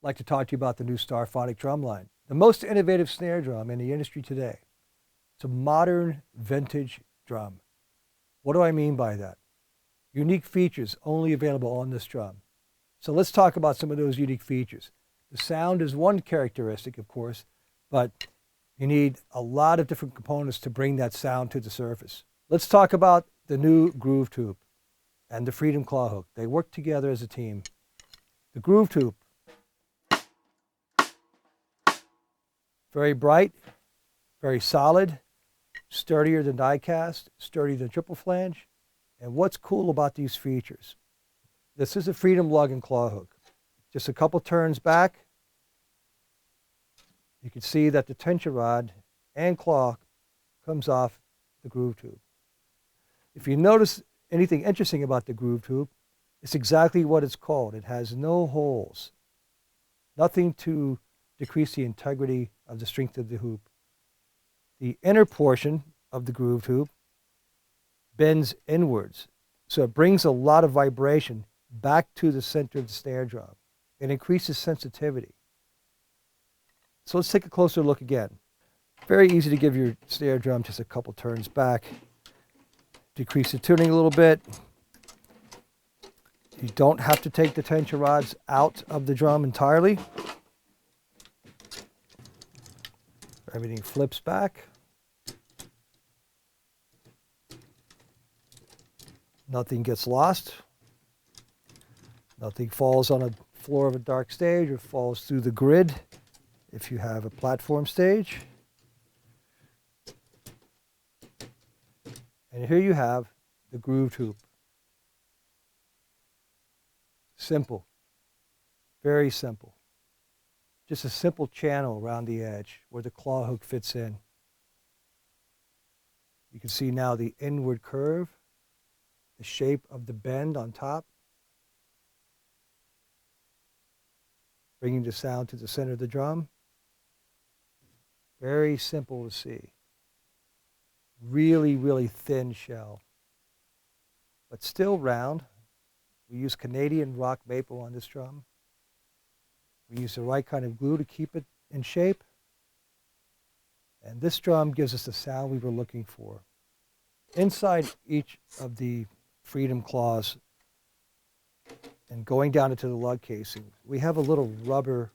I'd like to talk to you about the new Starphonic drum line, the most innovative snare drum in the industry today. It's a modern vintage drum. What do I mean by that? Unique features only available on this drum. So let's talk about some of those unique features. The sound is one characteristic, of course, but you need a lot of different components to bring that sound to the surface. Let's talk about the new groove tube and the Freedom Claw hook. They work together as a team. The groove tube, very bright, very solid, sturdier than die cast, sturdier than triple flange. And what's cool about these features? This is a Freedom lug and claw hook. Just a couple turns back, you can see that the tension rod and claw comes off the groove tube. If you notice anything interesting about the groove tube, it's exactly what it's called. It has no holes, nothing to decrease the integrity of the strength of the hoop. The inner portion of the groove tube bends inwards, so it brings a lot of vibration back to the center of the snare drum. It increases sensitivity. So let's take a closer look again. Very easy to give your snare drum just a couple turns back. Decrease the tuning a little bit. You don't have to take the tension rods out of the drum entirely. Everything flips back. Nothing gets lost. Nothing falls on a floor of a dark stage or falls through the grid if you have a platform stage. And here you have the groove tube. Simple, very simple. Just a simple channel around the edge where the claw hook fits in. You can see now the inward curve, the shape of the bend on top, bringing the sound to the center of the drum. Very simple to see. Really, really thin shell, but still round. We use Canadian rock maple on this drum. We use the right kind of glue to keep it in shape. And this drum gives us the sound we were looking for. Inside each of the Freedom claws and going down into the lug casing, we have a little rubber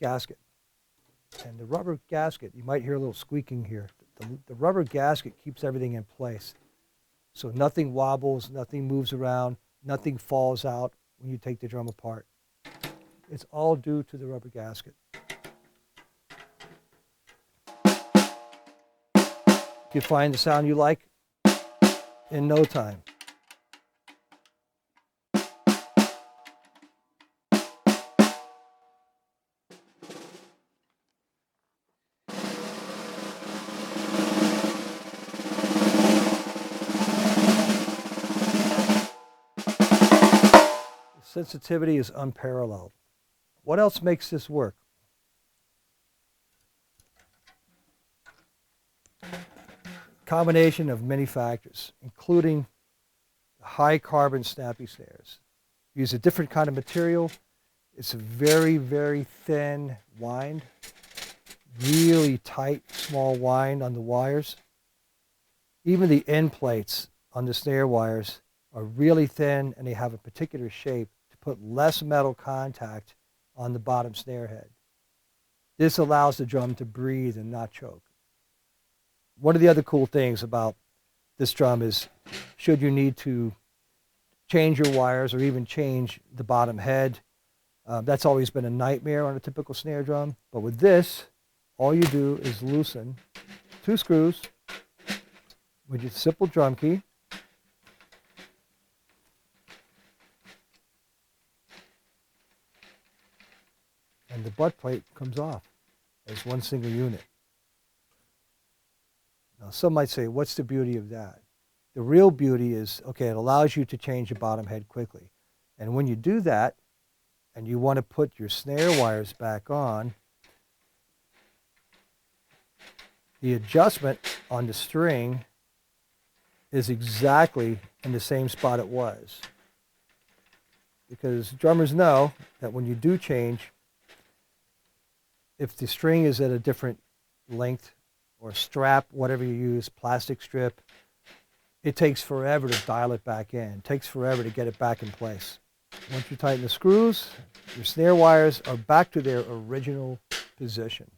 gasket. And the rubber gasket, you might hear a little squeaking here. The rubber gasket keeps everything in place. So nothing wobbles, nothing moves around, nothing falls out when you take the drum apart. It's all due to the rubber gasket. You find the sound you like in no time. Sensitivity is unparalleled. What else makes this work? Combination of many factors, including high carbon snappy snares. Use a different kind of material. It's a very, very thin wind, really tight, small wind on the wires. Even the end plates on the snare wires are really thin, and they have a particular shape to put less metal contact on the bottom snare head. This allows the drum to breathe and not choke. One of the other cool things about this drum is, should you need to change your wires or even change the bottom head, that's always been a nightmare on a typical snare drum. But with this, all you do is loosen 2 screws with your simple drum key. And the butt plate comes off as one single unit. Now, some might say, what's the beauty of that? The real beauty is, okay, it allows you to change the bottom head quickly. And when you do that, and you want to put your snare wires back on, the adjustment on the string is exactly in the same spot it was. because drummers know that when you do change, if the string is at a different length or strap, whatever you use, plastic strip, it takes forever to dial it back in. It takes forever to get it back in place. Once you tighten the screws, your snare wires are back to their original position.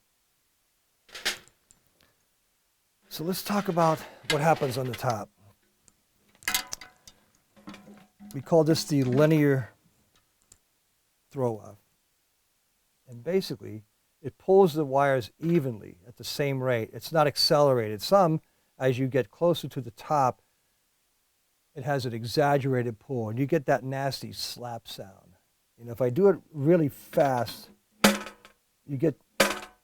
So let's talk about what happens on the top. We call this the linear throw-off. And basically, it pulls the wires evenly at the same rate. It's not accelerated. Some, as you get closer to the top, it has an exaggerated pull, and you get that nasty slap sound. You know, if I do it really fast, you get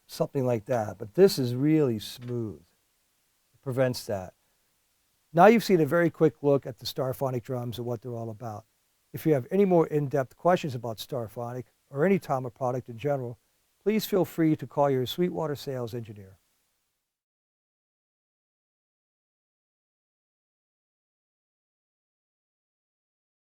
something like that. But this is really smooth. It prevents that. Now you've seen a very quick look at the Starphonic drums and what they're all about. If you have any more in-depth questions about Starphonic or any Tama product in general, please feel free to call your Sweetwater sales engineer.